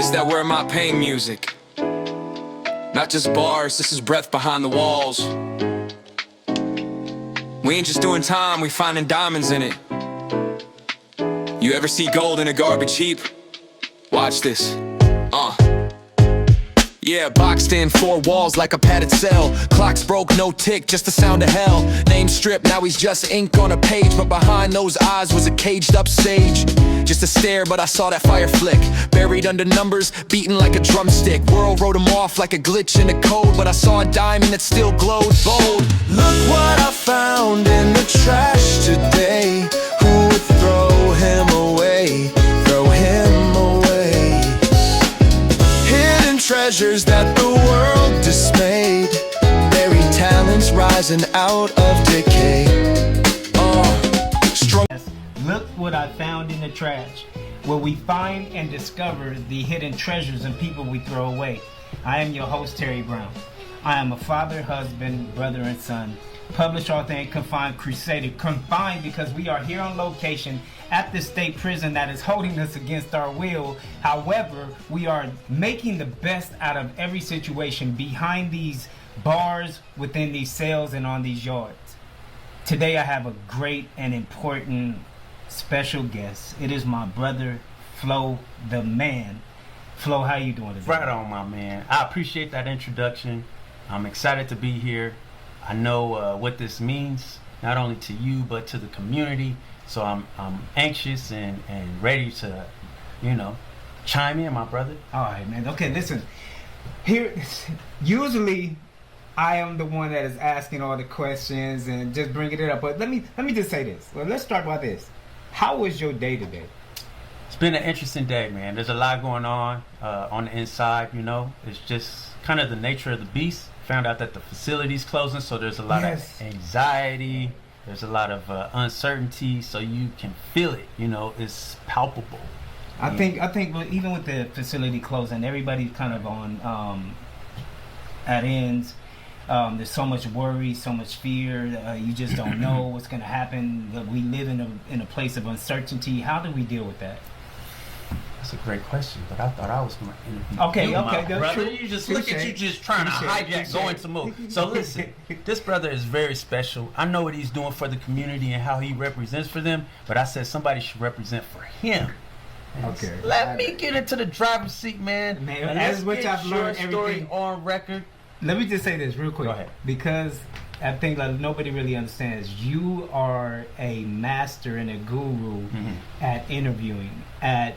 Is that we're my pain music? Not just bars, this is breath behind the walls. We ain't just doing time, we finding diamonds in it. You ever see gold in a garbage heap? Watch this. Yeah, boxed in 4 walls like a padded cell. Clocks broke, no tick, just the sound of hell. Name stripped, now he's just ink on a page, but behind those eyes was a caged up sage. Just a stare, but I saw that fire flick. Buried under numbers, beaten like a drumstick. World wrote him off like a glitch in the code, but I saw a diamond that still glowed bold. Look what I found in the trash today. Who would throw him away? Throw him away. Hidden treasures that the world dismayed. Buried talents rising out of decay. Look what I found in the trash, where we find and discover the hidden treasures and people we throw away. I am your host, Terry Brown. I am a father, husband, brother, and son. Published, author, and confined crusader. Confined because we are here on location at the state prison that is holding us against our will. However, we are making the best out of every situation behind these bars, within these cells, and on these yards. Today I have a great and important special guest. It is my brother, Flo, the man. Flo, how you doing today? Right on, my man. I appreciate that introduction. I'm excited to be here. I know what this means, not only to you, but to the community. So I'm anxious and ready to, chime in, my brother. All right, man. Okay, listen. Here, usually I am the one that is asking all the questions and just bringing it up. But let me just say this. Well, let's start by this. How was your day today? It's been an interesting day, man. There's a lot going on the inside, It's just kind of the nature of the beast. Found out that the facility's closing, so there's a lot of anxiety. There's a lot of uncertainty, so you can feel it. It's palpable. I think even with the facility closing, everybody's kind of on at ends. There's so much worry, so much fear. You just don't know what's going to happen. We live in a place of uncertainty. How do we deal with that? That's a great question, but I thought I was going to interview okay, that's brother. True. You just look at you just trying to hijack, go into move. So listen, this brother is very special. I know what he's doing for the community and how he represents for them, but I said somebody should represent for him. Okay. Let me get into the driver's seat, man. As which I've learned story everything on record. Let me just say this real quick. Go ahead. Because I think nobody really understands. You are a master and a guru at interviewing, at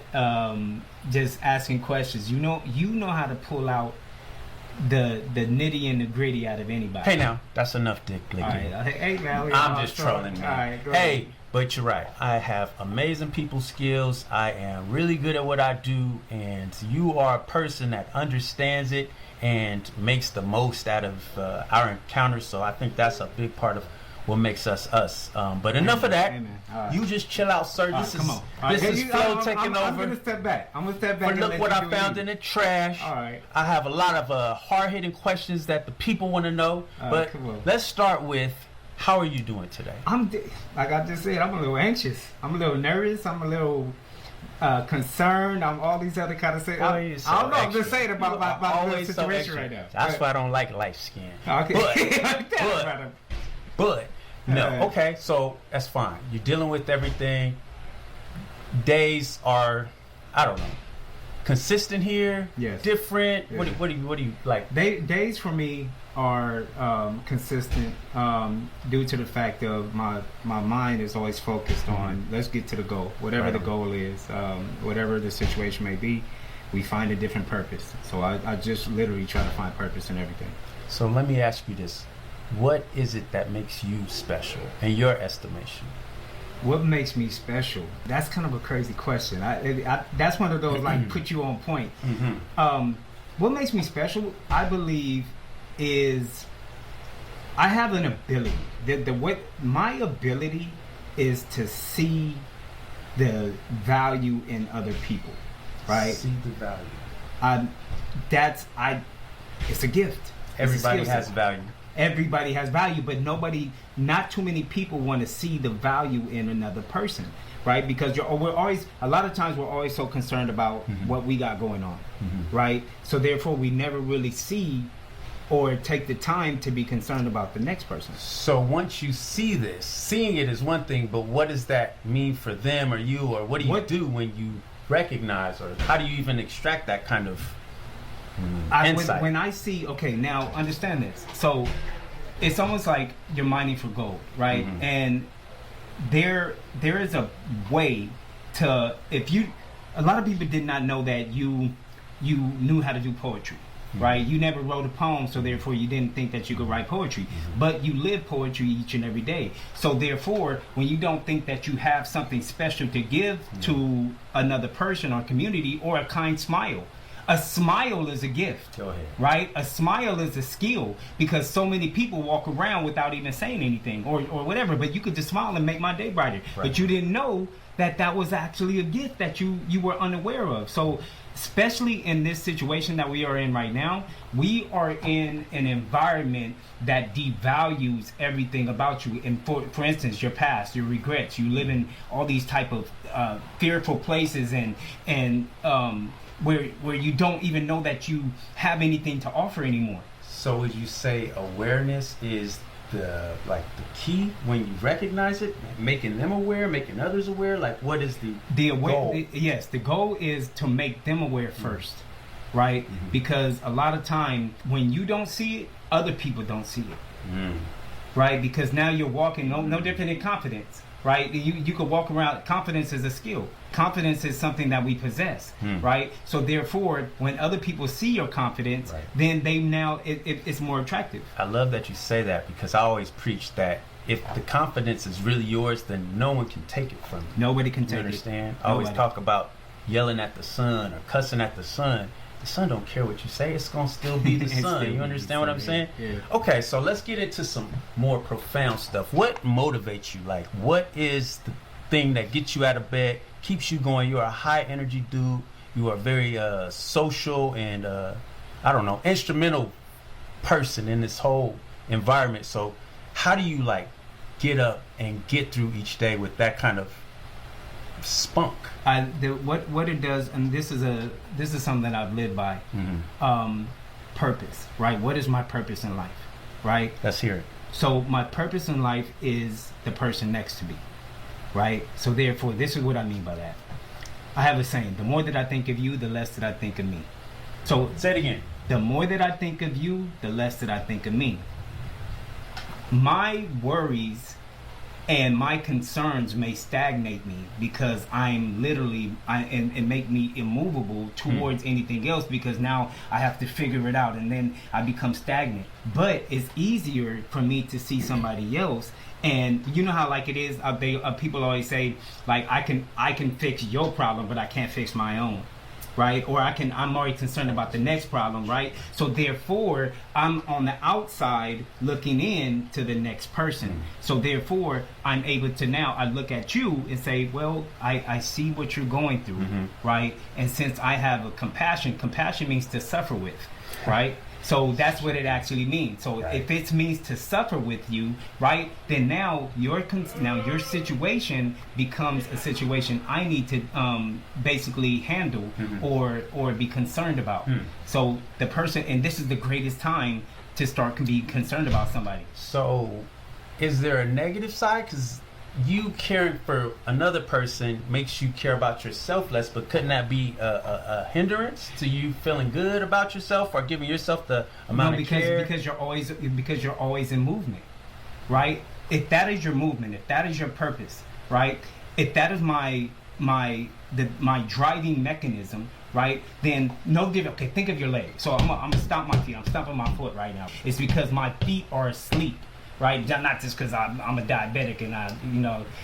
just asking questions. You know how to pull out the nitty and the gritty out of anybody. Hey now, that's enough dick licking. Right. Hey man, I'm just trolling, man. All right, go hey, ahead. but you're right. I have amazing people skills. I am really good at what I do, and you are a person that understands it and makes the most out of our encounters. So I think that's a big part of what makes us us. But enough of that. Right. You just chill out, sir. This is Flo taking over. I'm gonna step back. But look what I found in the trash. All right. I have a lot of hard-hitting questions that the people want to know. But let's start with, how are you doing today? Like I just said, I'm a little anxious. I'm a little nervous. I'm a little concerned. I'm all these other kind of things. I don't know. I'm just saying about my situation right now. That's why I don't like light skin. Okay. But no. Okay. So that's fine. You're dealing with everything. Days are, I don't know, consistent here. Yes. Different. Yeah. What do you like? Days for me are consistent due to the fact of my mind is always focused on let's get to the goal, whatever the goal is, whatever the situation may be. We find a different purpose. So I just literally try to find purpose in everything. So let me ask you this: what is it that makes you special in your estimation? What makes me special? That's kind of a crazy question. That's one of those like put you on point. What makes me special, I believe, is I have an ability. My ability is to see the value in other people, right? See the value. It's a gift. Everybody has value. everybody has value, but not too many people want to see the value in another person, right? Because we're always, a lot of times we're always so concerned about what we got going on, right? So therefore we never really see or take the time to be concerned about the next person. So once you see this, seeing it is one thing, but what does that mean for them or you, or what do you do when you recognize, or how do you even extract that kind of insight? When I see, okay, now understand this. So it's almost like you're mining for gold, right? And there is a way to, a lot of people did not know that you knew how to do poetry. Right, you never wrote a poem, so therefore you didn't think that you could write poetry. But you live poetry each and every day. So therefore, when you don't think that you have something special to give to another person or community, or a kind smile. A smile is a gift. Go ahead. Right? A smile is a skill, because so many people walk around without even saying anything or whatever, but you could just smile and make my day brighter. Right. But you didn't know that was actually a gift that you were unaware of. So especially in this situation that we are in right now, we are in an environment that devalues everything about you. And for instance, your past, your regrets, you live in all these type of fearful places and where you don't even know that you have anything to offer anymore. So would you say awareness is the key when you recognize it, making them aware, making others aware? Like, what is the goal? Yes, the goal is to make them aware first, right? Because a lot of time when you don't see it, other people don't see it, right? Because now you're walking no different than confidence, right? You could walk around. Confidence is a skill. Confidence is something that we possess, right? So therefore, when other people see your confidence, then it's more attractive. I love that you say that, because I always preach that if the confidence is really yours, then no one can take it from you. Nobody can take it. You understand? I always talk about yelling at the sun or cussing at the sun. The sun don't care what you say. It's going to still be the sun. You understand what I'm saying? Yeah. Okay, so let's get into some more profound stuff. What motivates you? Like, what is the thing that gets you out of bed, keeps you going? You're a high energy dude. You are very social and instrumental person in this whole environment. So how do you get up and get through each day with that kind of spunk? What it does, and this is something that I've lived by. Purpose, right? What is my purpose in life, right? Let's hear it. So my purpose in life is the person next to me, right? So therefore, this is what I mean by that. I have a saying: the more that I think of you, the less that I think of me. So say it again. The more that I think of you, the less that I think of me. My worries and my concerns may stagnate me, because I'm literally and make me immovable towards anything else, because now I have to figure it out, and then I become stagnant. But it's easier for me to see somebody else, and you know how it is. People always say I can fix your problem, but I can't fix my own. Right? Or I'm already concerned about the next problem, right? So therefore, I'm on the outside looking in to the next person. So therefore, I'm able to now, I look at you and say, well, I see what you're going through, right? And since I have a compassion means to suffer with, right? So that's what it actually means. So if it means to suffer with you, right, then now your situation becomes a situation I need to basically handle or be concerned about. So the person, and this is the greatest time to start be concerned about somebody. So is there a negative side? Because you caring for another person makes you care about yourself less, but couldn't that be a hindrance to you feeling good about yourself or giving yourself the amount of care? Because you're always in movement, right? If that is your movement, if that is your purpose, right? If that is my driving mechanism, right? Then no different. Okay, think of your leg. So I'm gonna stomp my feet. I'm stomping my foot right now. It's because my feet are asleep. Right, not just because I'm a diabetic and I,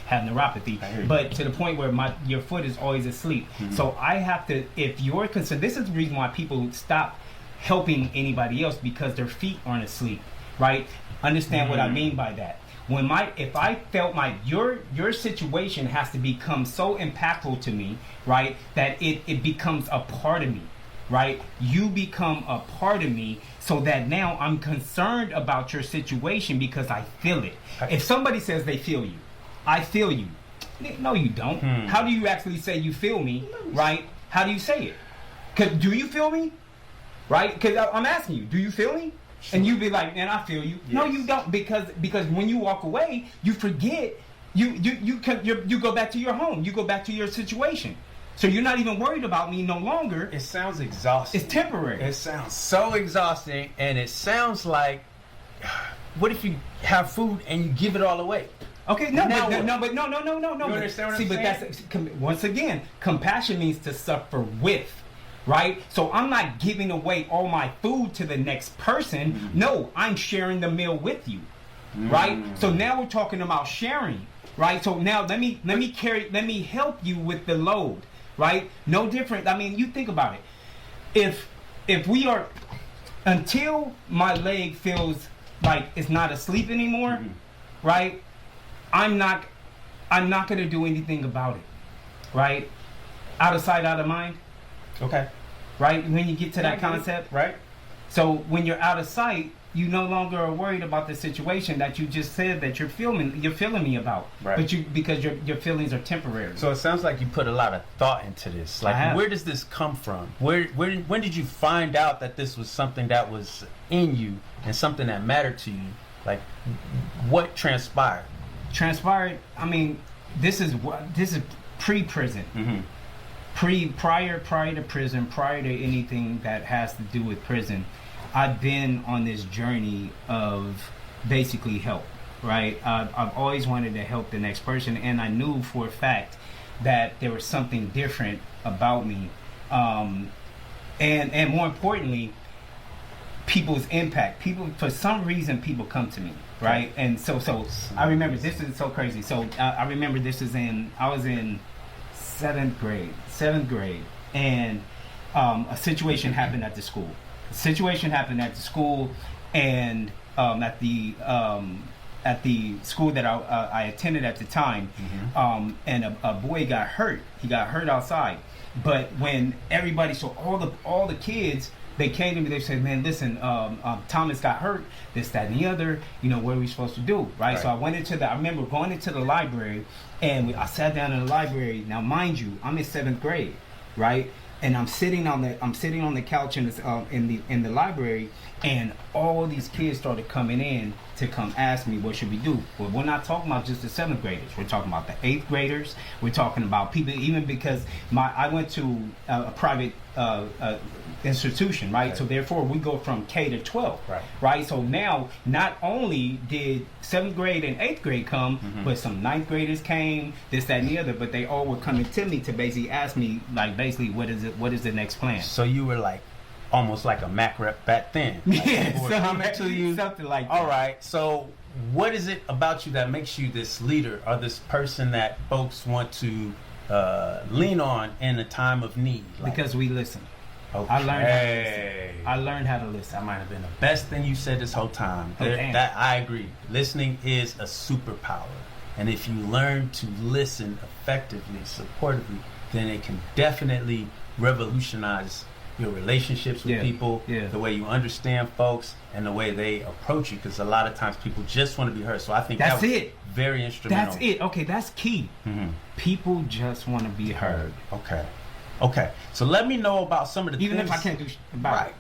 have neuropathy, but to the point where your foot is always asleep. So I have to, if you're concerned, this is the reason why people stop helping anybody else, because their feet aren't asleep. Right? Understand what I mean by that? If I felt your situation has to become so impactful to me, right, that it becomes a part of me. right? You become a part of me, so that now I'm concerned about your situation because I feel it. If somebody says they feel you, I feel you. No, you don't. How do you actually say you feel me, right? How do you say it? 'Cause do you feel me? Right? Because I'm asking you, do you feel me? Sure. And you be like, man, I feel you. Yes. No, you don't, because when you walk away, you forget. You go back to your home. You go back to your situation. So you're not even worried about me no longer. It sounds exhausting. It's temporary. It sounds so exhausting, and it sounds like, what if you have food and you give it all away? Okay, no. You understand what I'm saying? That's once again, compassion means to suffer with. Right? So I'm not giving away all my food to the next person. No, I'm sharing the meal with you. Right? So now we're talking about sharing. Right? So now let me help you with the load. Right? No different. I mean, you think about it. If we are, until my leg feels like it's not asleep anymore, right? I'm not gonna do anything about it. Right? Out of sight, out of mind. Okay. Right? When you get to that concept. Right. So when you're out of sight, you no longer are worried about the situation that you just said that you're feeling me about. Right. But because your feelings are temporary. So it sounds like you put a lot of thought into this. Like, where does this come from? When did you find out that this was something that was in you and something that mattered to you? Like, what transpired? I mean, this is pre-prison. Prior to prison, prior to anything that has to do with prison, I've been on this journey of basically help, right? I've always wanted to help the next person, and I knew for a fact that there was something different about me, and more importantly, people's impact. People, for some reason, people come to me, right? And so I remember, this is so crazy. So I remember I was in seventh grade, and a situation happened at the school. And at the school that I attended at the time, and a boy got hurt. He got hurt outside. But when everybody, so all the kids, they came to me. They said, "Man, listen, Thomas got hurt. This, that, and the other. You know, what are we supposed to do?" Right. So I remember going into the library, and I sat down in the library. Now, mind you, I'm in 7th grade, right? And I'm sitting on the couch in the library, and all these kids started coming in to come ask me, what should we do? Well, we're not talking about just the 7th graders. We're talking about the 8th graders. We're talking about people, even because I went to a private institution, right? So therefore, we go from K to 12, right? So now, not only did 7th grade and 8th grade come, but some 9th graders came, this, that, and the other, but they all were coming to me to basically ask me, like, basically, what is the next plan? So you were like, almost like a Mac rep back then. Like, yeah, coming to you. Something like that. All right, so what is it about you that makes you this leader or this person that folks want to lean on in a time of need? Like, because we listen. Okay. I learned how to listen. That might have been the best thing you said this whole time. That I agree. Listening is a superpower. And if you learn to listen effectively, supportively, then it can definitely revolutionize your relationships with people, the way you understand folks, and the way they approach you. Because a lot of times people just want to be heard. So I think that's very instrumental. That's it. Okay, that's key. People just want to be heard. Okay. So let me know about some of the even things. If I can't do about it.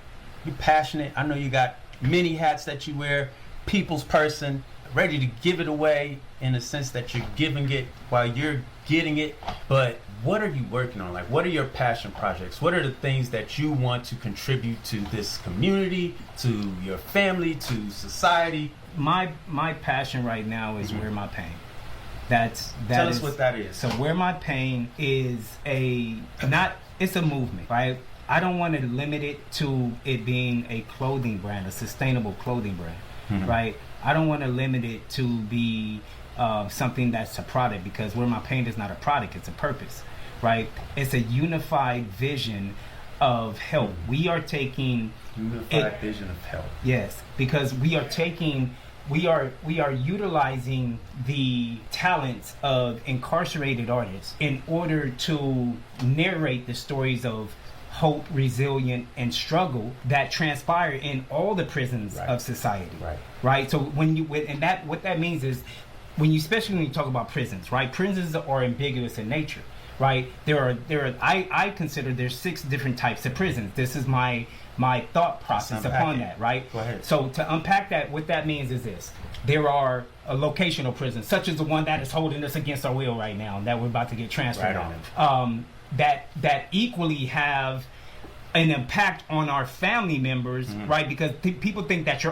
You're passionate. I know you got many hats that you wear. People's person, ready to give it away in the sense that you're giving it while you're getting it. But what are you working on? Like, what are your passion projects? What are the things that you want to contribute to this community, to your family, to society? My passion right now is Where My Pain. Tell us what that is. So Where My Pain is it's a movement, right? I don't want to limit it to it being a clothing brand, a sustainable clothing brand, right? I don't want to limit it to be something that's a product, because Where My Pain is not a product, it's a purpose, right? It's a unified vision of help. We are taking unified vision of help. Yes, because we are utilizing the talents of incarcerated artists in order to narrate the stories of hope, resilience, and struggle that transpire in all the prisons of society. Right. So what that means is, especially when you talk about prisons, right? Prisons are ambiguous in nature, right? I consider there's 6 different types of prisons. This is my thought process upon that, right? Go ahead. So to unpack that, what that means is this: there are locational prisons, such as the one that is holding us against our will right now, that we're about to get transferred on. That equally have an impact on our family members, right? Because people think that you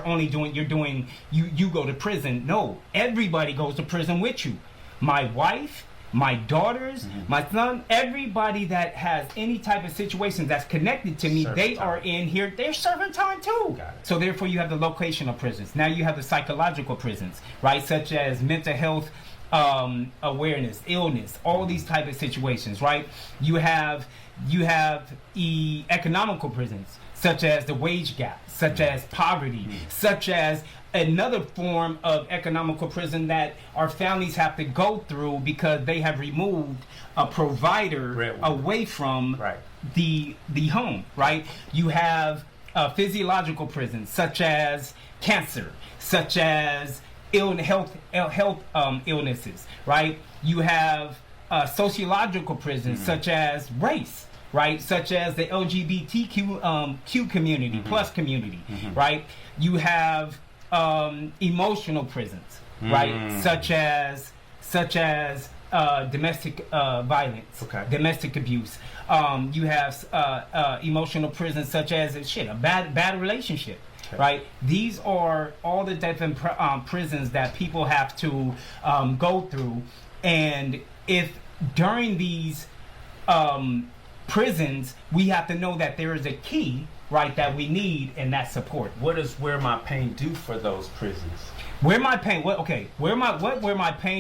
go to prison. No, everybody goes to prison with you. My wife, my daughters, my son, everybody that has any type of situation that's connected to me, they are in here. They're serving time too. So therefore, you have the locational prisons. Now you have the psychological prisons, right? Such as mental health awareness, illness, all these type of situations, right? You have economical prisons, such as the wage gap, such as poverty, such as another form of economical prison that our families have to go through because they have removed a provider away from the home, right? You have physiological prisons, such as cancer, such as health illnesses, right? You have sociological prisons, such as race, right? Such as the LGBTQ community, plus community, right? You have emotional prisons, right? Such as domestic violence, domestic abuse. You have emotional prisons such as a bad relationship. Right, these are all the different prisons that people have to go through, and if during these prisons, we have to know that there is a key, right, that we need, and that support. What does Where My Pain do for those prisons? Where My Pain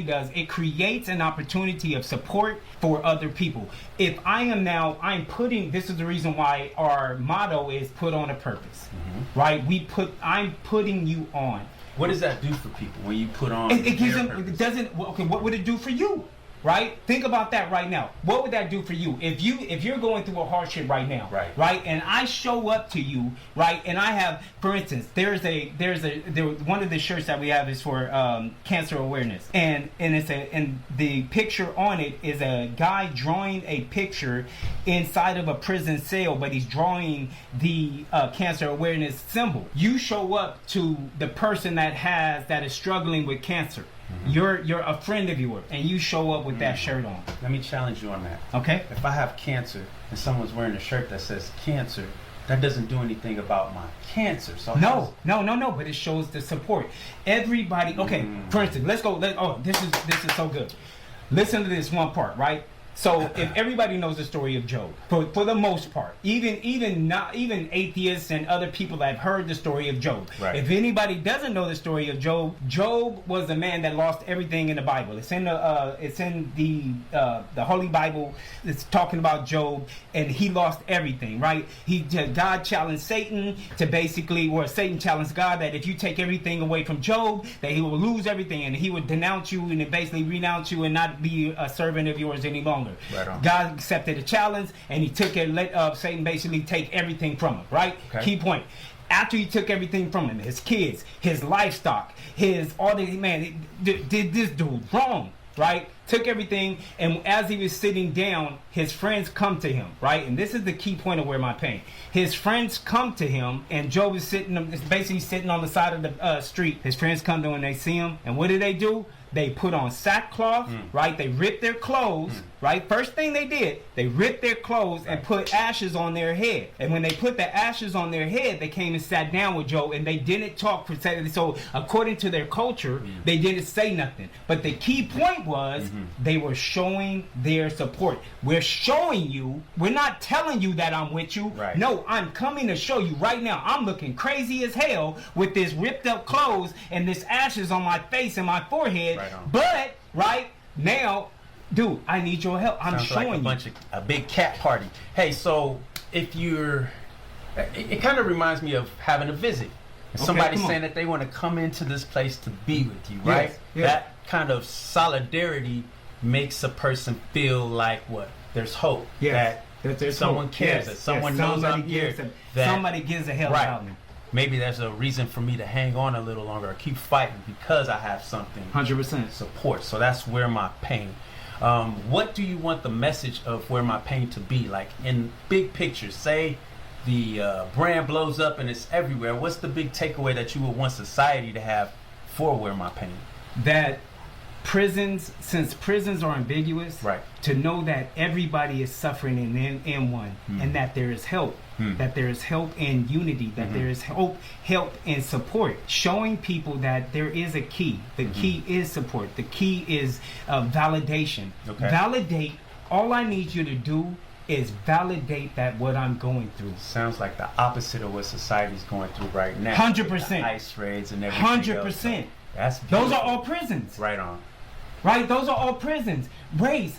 does, it creates an opportunity of support for other people. If I'm putting, this is the reason why our motto is put on a purpose, right? I'm putting you on. What does that do for people when you put on? It gives them, it doesn't, okay, what would it do for you? Right? Think about that right now. What would that do for you? If you're going through a hardship right now, right? And I show up to you, right? And I have, for instance, there's one of the shirts that we have is for cancer awareness, and the picture on it is a guy drawing a picture inside of a prison cell, but he's drawing the cancer awareness symbol. You show up to the person that is struggling with cancer. You're a friend of yours, and you show up with that shirt on. Let me challenge you on that. Okay. If I have cancer and someone's wearing a shirt that says cancer, that doesn't do anything about my cancer. So no, but it shows the support. Everybody. Okay. For instance, let's go. This is so good. Listen to this one part, right? So if everybody knows the story of Job, for the most part, even atheists and other people that have heard the story of Job, if anybody doesn't know the story of Job, Job was the man that lost everything in the Bible. It's in the Holy Bible. It's talking about Job, and he lost everything. Right? God challenged Satan to basically, or Satan challenged God that if you take everything away from Job, that he will lose everything, and he would denounce you and basically renounce you and not be a servant of yours any longer. God accepted the challenge, and he took it. Let Satan basically take everything from him. Right? Okay. Key point. After he took everything from him, his kids, his livestock, did this dude wrong. Right? Took everything, and as he was sitting down, his friends come to him. Right? And this is the key point of Where My Pain. His friends come to him, and Job is basically sitting on the side of the street. His friends come to him, and they see him, and what do? They put on sackcloth, right? They ripped their clothes, right? First thing they did, they ripped their clothes and put ashes on their head. And when they put the ashes on their head, they came and sat down with Job, and they didn't talk. So according to their culture, they didn't say nothing. But the key point was they were showing their support. We're showing you, we're not telling you that I'm with you. Right. No, I'm coming to show you right now. I'm looking crazy as hell with this ripped up clothes and this ashes on my face and my forehead. But right now, dude, I need your help. I'm showing like a big cat party. Hey, so if you're, it kind of reminds me of having a visit. Somebody saying that they want to come into this place to be with you, right? Yes, yes. That kind of solidarity makes a person feel like what? There's hope. Yes. That there's someone hope. cares, that someone knows I'm here, that somebody gives a hell about me. Maybe there's a reason for me to hang on a little longer or keep fighting because I have something 100% support. So that's Where My Pain. What do you want the message of Where My Pain to be? Like in big picture, say the brand blows up and it's everywhere. What's the big takeaway that you would want society to have for Where My Pain? That prisons, since prisons are ambiguous, right, to know that everybody is suffering in one, and that there is help, that there is help and unity, that there is help and support, showing people that there is a key. The key is support. The key is validation. Okay. Validate. All I need you to do is validate that what I'm going through. Sounds like the opposite of what society's going through right now. 100%. ICE raids and everything 100%. Else. That's beautiful. Those are all prisons. Right on. Right? Those are all prisons. Race,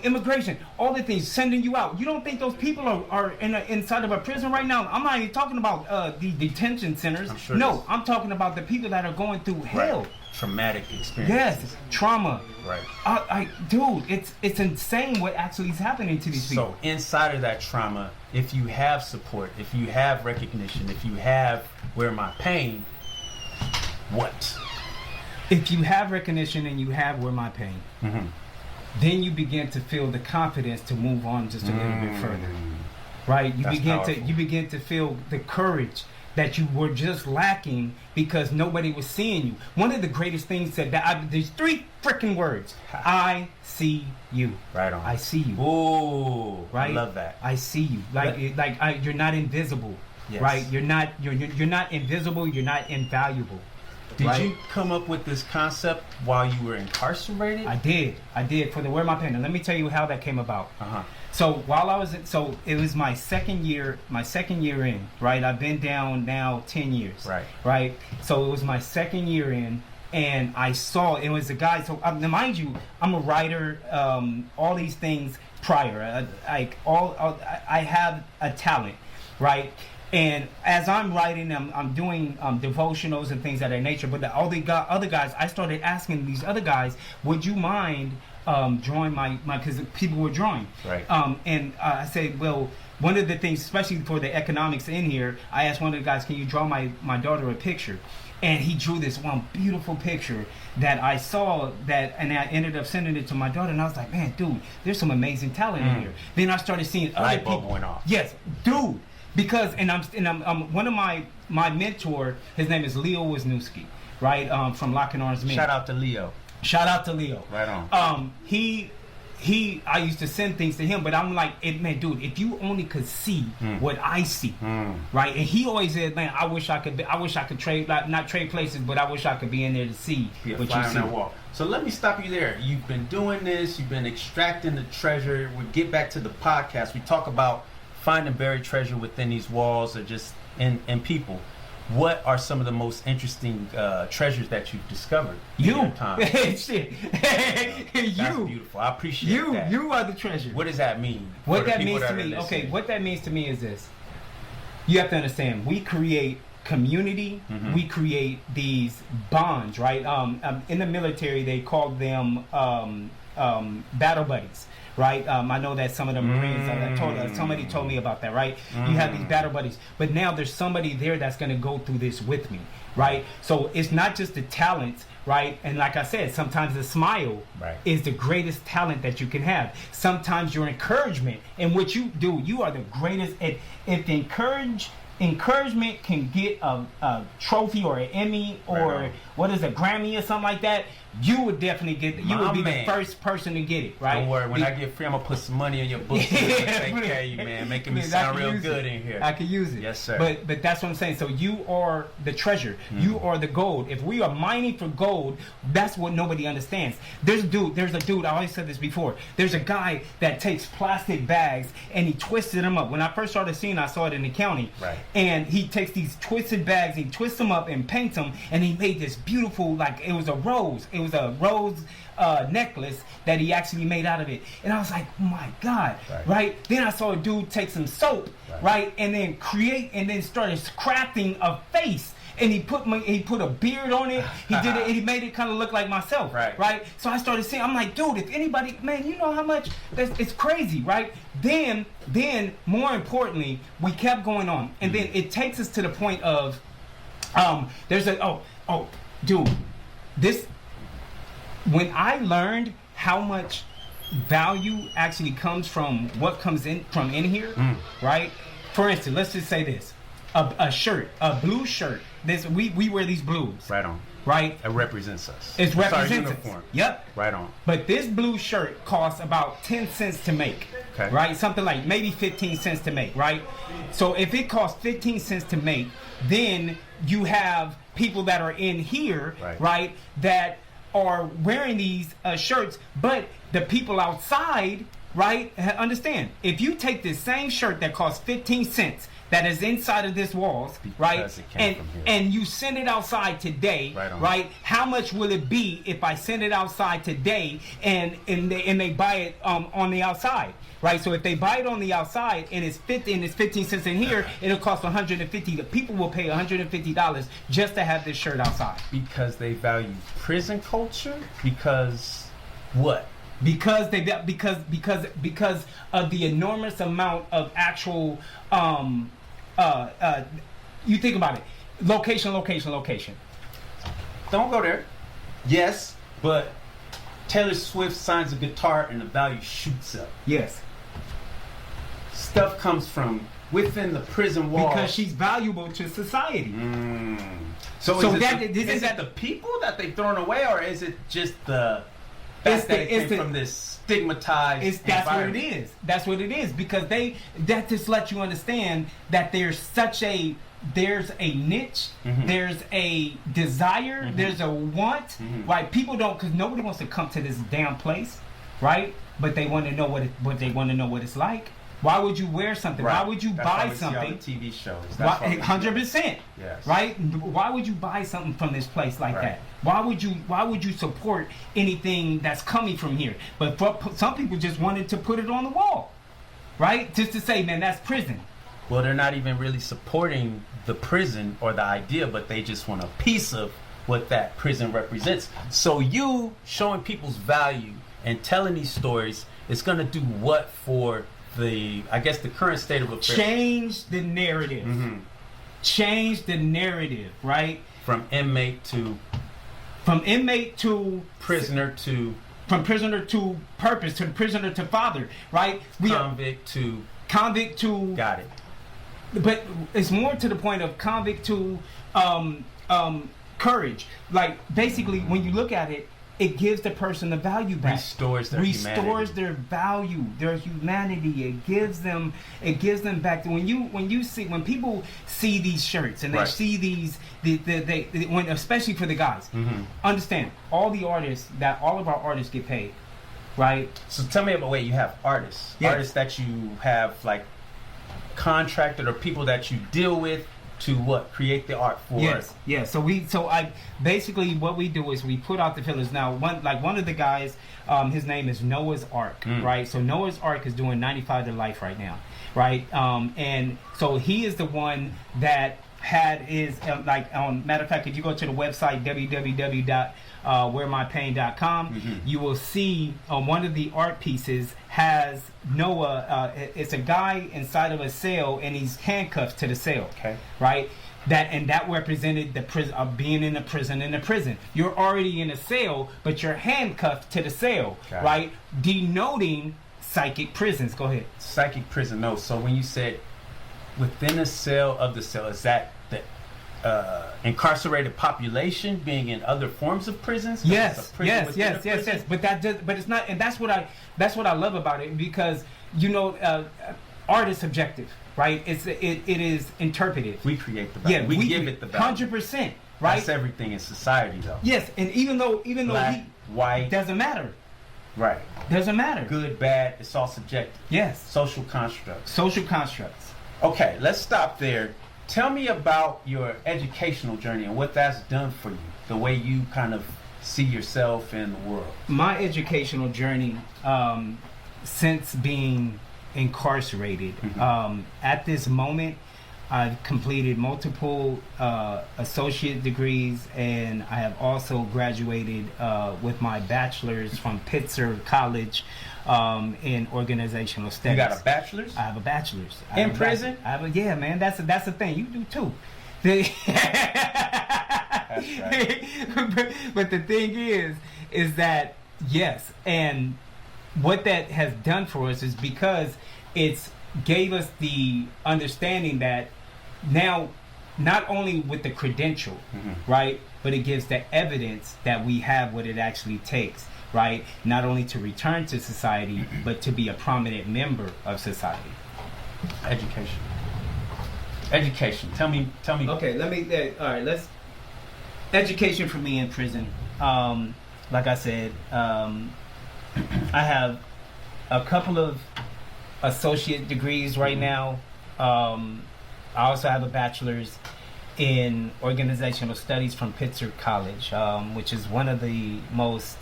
immigration, all the things, sending you out. You don't think those people are inside of a prison right now? I'm not even talking about the detention centers. I'm sure no, I'm talking about the people that are going through hell. Right. Traumatic experiences. Yes, trauma. Right. Dude, it's insane what actually is happening to these people. So inside of that trauma, if you have support, if you have recognition, if you have Where My Pain, what? If you have recognition and you have Where My Pain, then you begin to feel the confidence to move on just a little bit further. Right? You begin to feel the courage that you were just lacking because nobody was seeing you. One of the greatest things there's 3 freaking words. I see you. Right on. I see you. Ooh, right? I love that. I see you. You're not invisible. Yes. Right? You're not invisible, you're not invaluable. Did you come up with this concept while you were incarcerated? I did for the Where My Pain. And let me tell you how that came about. So while I was it was my second year in, right? I've been down now 10 years. Right? So it was my second year in, and I saw it was a guy. So mind you, I'm a writer, all these things prior. I have a talent, right? And as I'm writing, I'm doing devotionals and things of that nature. But all the other guys, I started asking these other guys, would you mind drawing my because people were drawing. Right. And I said, well, one of the things, especially for the economics in here, I asked one of the guys, can you draw my daughter a picture? And he drew this one beautiful picture that I saw and I ended up sending it to my daughter, and I was like, man, dude, there's some amazing talent in here. Then I started seeing other light people. bulb went off. Yes, dude. Because I'm one of my mentor, his name is Leo Wisniewski, right? From Lock and Arms Men. Shout out to Leo. Right on. I used to send things to him, but I'm like, man, dude, if you only could see what I see, right? And he always said, man, I wish I could trade, not trade places, but I wish I could be in there to see what you see. Wall. So let me stop you there. You've been doing this. You've been extracting the treasure. We get back to the podcast. We talk about finding buried treasure within these walls or just in people. What are some of the most interesting treasures that you've discovered in your time? Shit. That's beautiful. I appreciate that. You are the treasure. What does that mean? What that means to me, what that means to me is this. You have to understand, we create community, we create these bonds, right? In the military, they call them battle buddies. Right, I know that some of the Marines. Somebody told me about that. Right, you have these battle buddies, but now there's somebody there that's going to go through this with me. Right, so it's not just the talent. Right, and like I said, sometimes the smile is the greatest talent that you can have. Sometimes your encouragement and what you do, you are the greatest. If encouragement can get a trophy or an Emmy or what is a Grammy or something like that, you would definitely get. You would be the first person to get it, right? Don't worry. When I get free, I'm gonna put some money in your book. Take care of you, man. Making me sound real good in here. I can use it. Yes, sir. But that's what I'm saying. So you are the treasure. You are the gold. If we are mining for gold, that's what nobody understands. There's a dude. I always said this before. There's a guy that takes plastic bags and he twisted them up. When I first started seeing, I saw it in the county. Right. And he takes these twisted bags, he twists them up and paints them, and he made this beautiful, like it was a rose. It was a rose necklace that he actually made out of it. And I was like, oh my God, right? Then I saw a dude take some soap, right? And then started crafting a face. and he put a beard on it. He did it. And he made it kind of look like myself. Right. So I started saying, I'm like, dude, if anybody, man, you know how much it's crazy, right? Then more importantly, we kept going on, and then it takes us to the point of, dude, this. When I learned how much value actually comes from what comes in from in here, right? For instance, let's just say this: a shirt, a blue shirt. This we wear these blues. Right on. Right. It represents us. It represents our uniform. us. Yep. Right on. But this blue shirt costs about 10 cents to make. Okay. Right. Something like maybe 15 cents to make. Right. So if it costs 15 cents to make, then you have people that are in here, right, that are wearing these shirts, but the people outside, right, understand, if you take this same shirt that costs 15 cents that is inside of this walls, right, and you send it outside today, right, how much will it be if I send it outside today and they buy it on the outside? Right, so if they buy it on the outside and it's 15 cents in here, it'll cost $150. The people will pay $150 just to have this shirt outside. Because they value prison culture. Because what? Because of the enormous amount of actual. You think about it. Location. Don't go there. Yes, but Taylor Swift signs a guitar and the value shoots up. Yes. Stuff comes from within the prison walls. Because she's valuable to society. So is it the people that they've thrown away, or is it just the fact that it came from this stigmatized that's environment? what it is. That's what it is. Because that just lets you understand that there's a niche, there's a desire, there's a want, right? People don't, because nobody wants to come to this damn place, right? But they want to know what it's like. Why would you wear something? Why would you buy something? TV shows. 100%. Yes. Right? Why would you buy something from this place like that? Why would you support anything that's coming from here? But some people just wanted to put it on the wall, right? Just to say, man, that's prison. Well, they're not even really supporting the prison or the idea, but they just want a piece of what that prison represents. So you showing people's value and telling these stories is going to do what for the current state of affairs? Change the narrative. Change the narrative, right? From inmate to prisoner to from prisoner to purpose, to prisoner to father, right? Convict to got it. But it's more to the point of convict to courage. Like basically, when you look at it, it gives the person the value back. Restores their value, their humanity. It gives them back. When people see these shirts and they see these, especially for the guys, understand all of our artists get paid, right? So tell me about you have artists, artists that you have like contracted or people that you deal with to create the art for. Yes. So I basically what we do is we put out the fillers. Now one of the guys, his name is Noah's Ark, right? So Noah's Ark is doing 95 to life right now, right? And so he is the one that had his matter of fact, if you go to the website www.wheremypain.com, you will see one of the art pieces has Noah. It's a guy inside of a cell and he's handcuffed to the cell. Okay. Right. That represented the prison of being in a prison. You're already in a cell, but you're handcuffed to the cell. Okay. Right. Denoting psychic prisons. Go ahead. Psychic prison. No. So when you said within a cell of the cell, is that the incarcerated population being in other forms of prisons? Yes. But it's not, and that's what I love about it, because art is subjective, right? It is interpretive. We create the value. Yeah, we give it the value. 100%, right? That's everything in society, though. Yes, and even though Black, white, doesn't matter. Right. Doesn't matter. Good, bad, it's all subjective. Yes. Social constructs. Okay, let's stop there. Tell me about your educational journey and what that's done for you, the way you kind of see yourself in the world. My educational journey, since being incarcerated, at this moment, I've completed multiple associate degrees, and I have also graduated with my bachelor's from Pittsburgh College in organizational studies. You got a bachelor's? I have a bachelor's. In prison? Yeah, man. That's the thing. You do too. That's right. But the thing is that yes, and what that has done for us is because it's gave us the understanding that now not only with the credential, right, but it gives the evidence that we have what it actually takes, right, not only to return to society but to be a prominent member of society. Education. Tell me. Okay, all right, let's education for me in prison. Like I said, I have a couple of associate degrees right now. I also have a bachelor's in organizational studies from Pittsburgh College, which is one of the most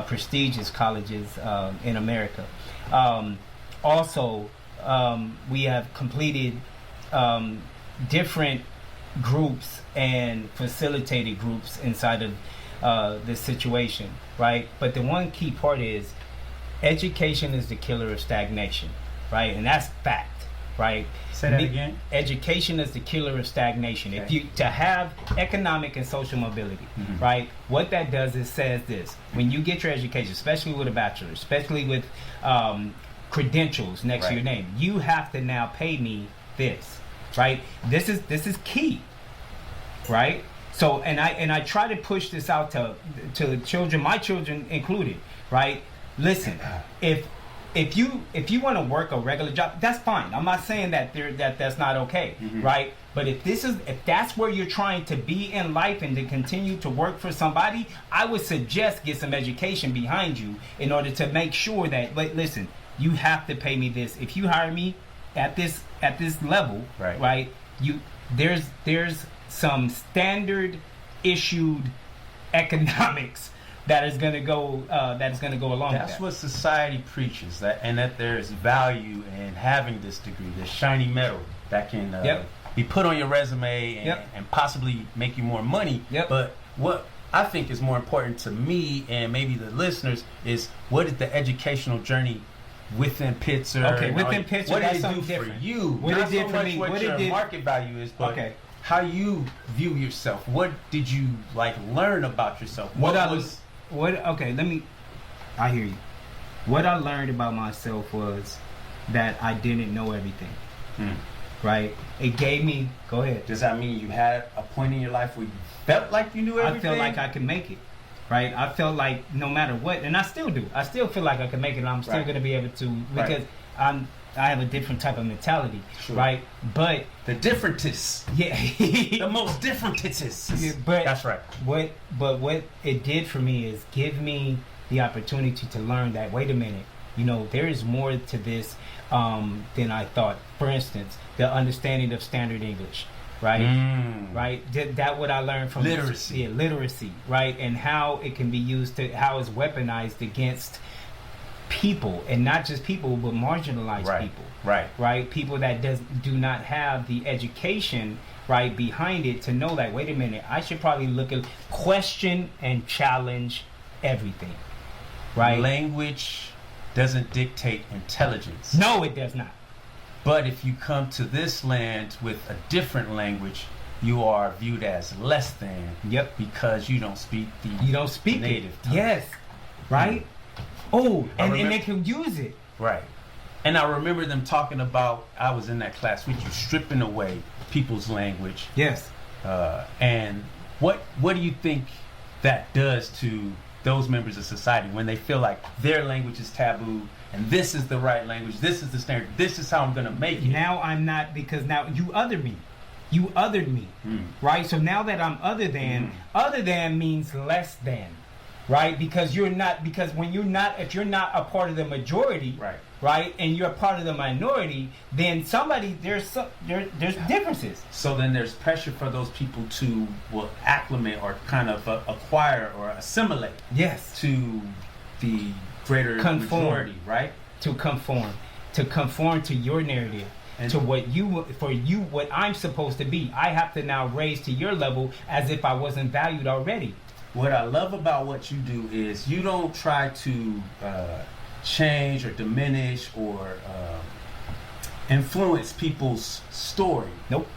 prestigious colleges in America. Also, we have completed different groups and facilitated groups inside of this situation, right? But the one key part is education is the killer of stagnation, right? And that's fact, right? Say that again. Education is the killer of stagnation. Okay. If you to have economic and social mobility, right? What that does is says this: when you get your education, especially with a bachelor, especially with credentials next to your name, you have to now pay me this, right? This is key, right? So and I try to push this out to children, my children included, right? Listen, if you want to work a regular job, that's fine. I'm not saying that that's not okay, right? But if that's where you're trying to be in life and to continue to work for somebody, I would suggest get some education behind you in order to make sure that. But listen, you have to pay me this. If you hire me at this level, right? There's some standard issued economics that is going to go along with that. That's what society preaches, that there's value in having this degree, this shiny metal that can be put on your resume and possibly make you more money. But what I think is more important to me and maybe the listeners is what is the educational journey within Pittsburgh? Okay, within Pittsburgh, what did that's it do something for you? What Not it did so for much me, what what your it did, market value is, but okay, how you view yourself. What did you learn about yourself? I hear you. What I learned about myself was that I didn't know everything. Right? It gave me, go ahead. Does that mean you had a point in your life where you felt like you knew everything? I felt like I could make it. Right? I felt like no matter what, and I still do. I still feel like I can make it, and I'm still going to be able to, because I have a different type of mentality, right? But the differentest, the most differentest. But that's right. What it did for me is give me the opportunity to learn that. Wait a minute, there is more to this than I thought. For instance, the understanding of standard English, right? Right. That what I learned from literacy. Literacy, right? And how it can be used how it's weaponized against people, and not just people, but marginalized people, right? People that do not have the education, right, behind it to know that, wait a minute, I should probably question and challenge everything, right? Language doesn't dictate intelligence. No, it does not. But if you come to this land with a different language, you are viewed as less than. Because you don't speak the native tongue. Yes, right. Oh, and they can use it. Right. And I remember them talking about, I was in that class with you, stripping away people's language. Yes. And what do you think that does to those members of society when they feel like their language is taboo and this is the right language, this is the standard, this is how I'm going to make it? Now I'm not, because now you othered me. You othered me, right? So now that I'm other than means less than. Right, because if you're not a part of the majority, right, and you're a part of the minority, then there's differences. So then there's pressure for those people to acclimate or kind of acquire or assimilate. Yes. To the greater majority, right? To conform to your narrative. to what I'm supposed to be. I have to now raise to your level as if I wasn't valued already. What I love about what you do is you don't try to change or diminish or influence people's story. Nope.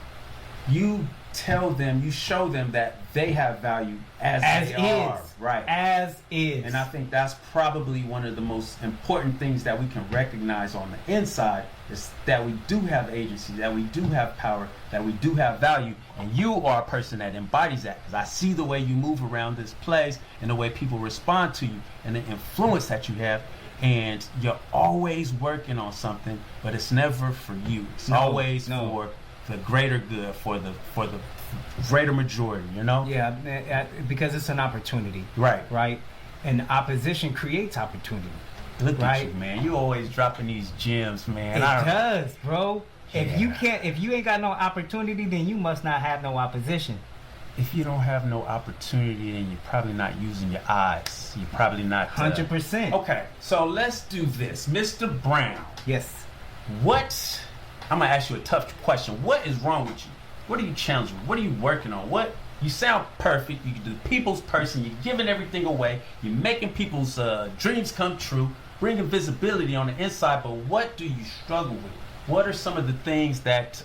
You tell them, you show them that they have value as they are. Right. As is. And I think that's probably one of the most important things that we can recognize on the inside is that we do have agency, that we do have power, that we do have value. And you are a person that embodies that. Because I see the way you move around this place and the way people respond to you and the influence that you have. And you're always working on something, but it's never for you. It's always for the greater good, for the greater majority, you know? Yeah, because it's an opportunity. Right. And opposition creates opportunity. Look at you, man. You always dropping these gems, man. It does, bro. Yeah. If you ain't got no opportunity, then you must not have no opposition. If you don't have no opportunity, then you're probably not using your eyes. You're probably not 100%. Okay, so let's do this, Mr. Brown. Yes. I'm gonna ask you a tough question. What is wrong with you? What are you challenging? What are you working on? You sound perfect. You're the people's person. You're giving everything away. You're making people's dreams come true, bringing visibility on the inside. But what do you struggle with? What are some of the things that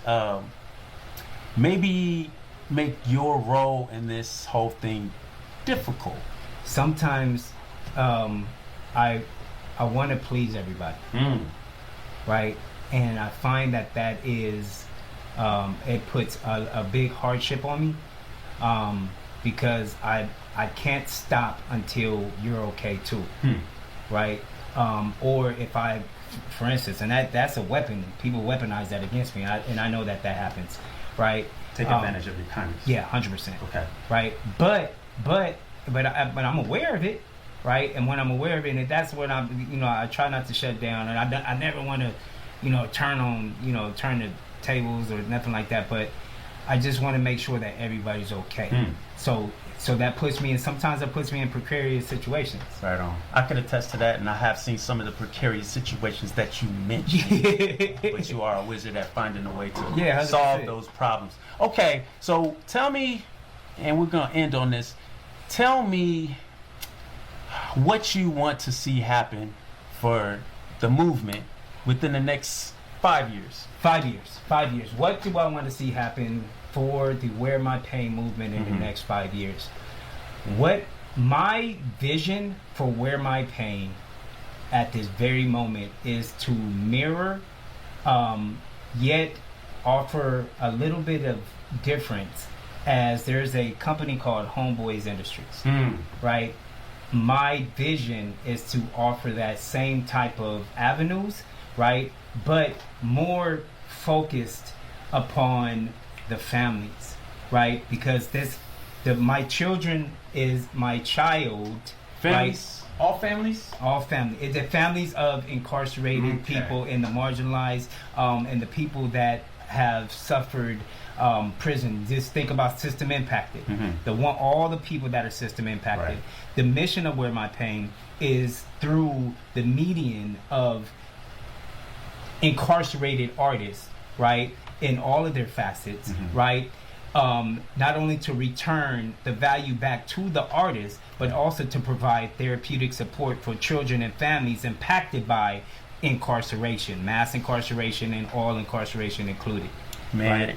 maybe make your role in this whole thing difficult? Sometimes I want to please everybody, right? And I find that is it puts a big hardship on me because I can't stop until you're okay too, right? Or if for instance, and that's a weapon. People weaponize that against me, and I know that happens, right? Take advantage of your kindness. Yeah, 100%. Okay. Right, but I'm aware of it, right? And when I'm aware of it, and that's when I try not to shut down, and I never want to, turn the tables or nothing like that. But I just want to make sure that everybody's okay. So that puts me in. Sometimes it puts me in precarious situations. Right on. I can attest to that, and I have seen some of the precarious situations that you mentioned. But you are a wizard at finding a way to solve those problems. Okay, so tell me, and we're gonna end on this. Tell me what you want to see happen for the movement within the next 5 years. 5 years. 5 years. What do I want to see happen for the Wear My Pain movement in the next 5 years? What my vision for Wear My Pain at this very moment is to mirror, yet offer a little bit of difference, as there's a company called Homeboys Industries, right? My vision is to offer that same type of avenues, right? But more focused upon the families, right? Because my children is my child. Families? Right? All families? All families. It's the families of incarcerated people and the marginalized, and the people have suffered prison. Just think about system impacted. All the people that are system impacted. Right. The mission of Wear My Pain is through the median of incarcerated artists, right, in all of their facets, right, not only to return the value back to the artist, but also to provide therapeutic support for children and families impacted by incarceration, mass incarceration, and all incarceration included. Man, right?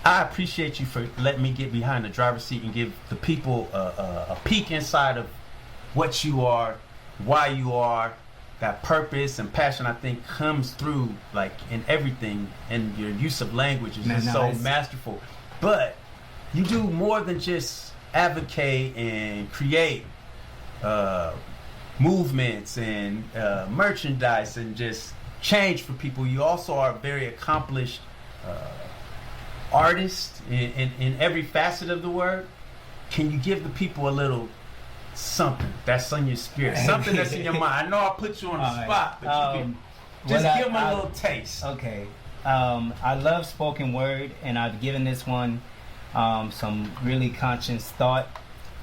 I appreciate you for letting me get behind the driver's seat and give the people a peek inside of what you are, why you are. That purpose and passion, I think, comes through like in everything, and your use of language is just so masterful. But you do more than just advocate and create movements and merchandise and just change for people. You also are a very accomplished artist in every facet of the word. Can you give the people a little something that's on your spirit, something that's in your mind? I know I put you on the spot, but you can just give them a little taste. Okay. I love spoken word, and I've given this one some really conscious thought.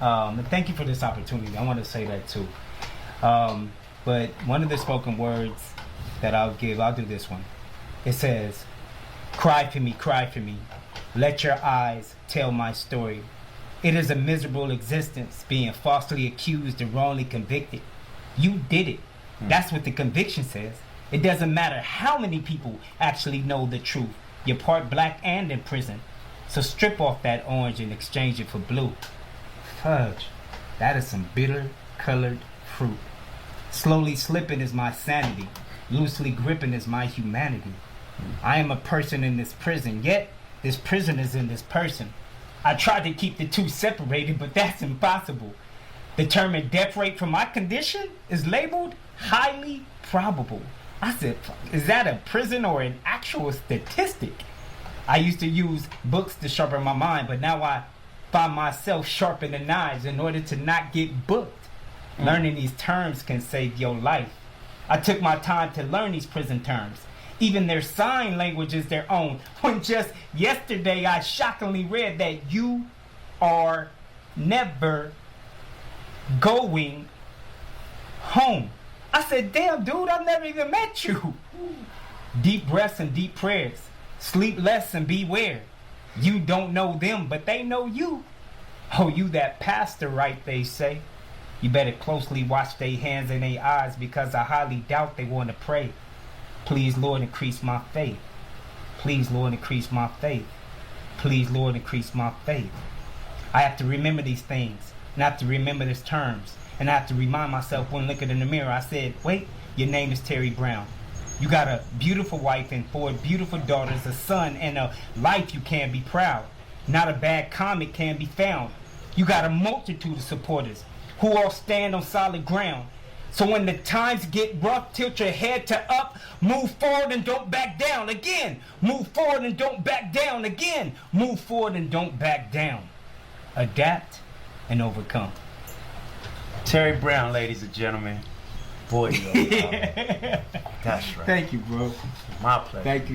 And thank you for this opportunity. I want to say that too. But one of the spoken words that I'll do this one. It says, Cry for me. Let your eyes tell my story. It is a miserable existence, being falsely accused and wrongly convicted. You did it. That's what the conviction says. It doesn't matter how many people actually know the truth. You're part black and in prison. So strip off that orange and exchange it for blue. Fudge, that is some bitter colored fruit. Slowly slipping is my sanity. Loosely gripping is my humanity. I am a person in this prison, yet this prison is in this person. I tried to keep the two separated, but that's impossible. The term death rate for my condition is labeled highly probable. I said, is that a prison or an actual statistic? I used to use books to sharpen my mind, but now I find myself sharpening knives in order to not get booked. Learning these terms can save your life. I took my time to learn these prison terms. Even their sign language is their own. When just yesterday I shockingly read that you are never going home. I said, damn dude, I've never even met you. Deep breaths and deep prayers. Sleep less and beware. You don't know them, but they know you. Oh, you that pastor, right, they say. You better closely watch their hands and their eyes, because I highly doubt they want to pray. Please, Lord, increase my faith. Please, Lord, increase my faith. Please, Lord, increase my faith. I have to remember these things, and I have to remember these terms, and I have to remind myself when looking in the mirror. I said, wait, your name is Terry Brown. You got a beautiful wife and 4 beautiful daughters, a son, and a life you can be proud. Not a bad comic can be found. You got a multitude of supporters who all stand on solid ground. So when the times get rough, tilt your head to up, move forward and don't back down. Again, move forward and don't back down. Again, move forward and don't back down. Adapt and overcome. Terry Brown, ladies and gentlemen. Boy, that's right. Thank you, bro. My pleasure. Thank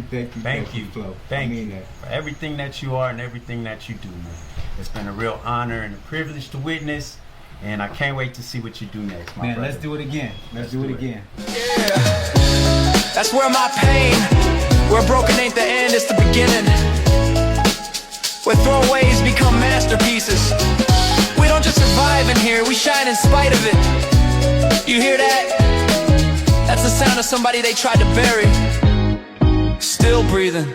you. Flo. I Thank mean you that. for everything that you are and everything that you do, man. It's been a real honor and a privilege to witness, and I can't wait to see what you do next, my Man, brother. let's do it again. Let's do it again. Yeah, that's where my pain, where broken ain't the end, it's the beginning. Where throwaways become masterpieces. We don't just survive in here, we shine in spite of it. You hear that? That's the sound of somebody they tried to bury. Still breathing.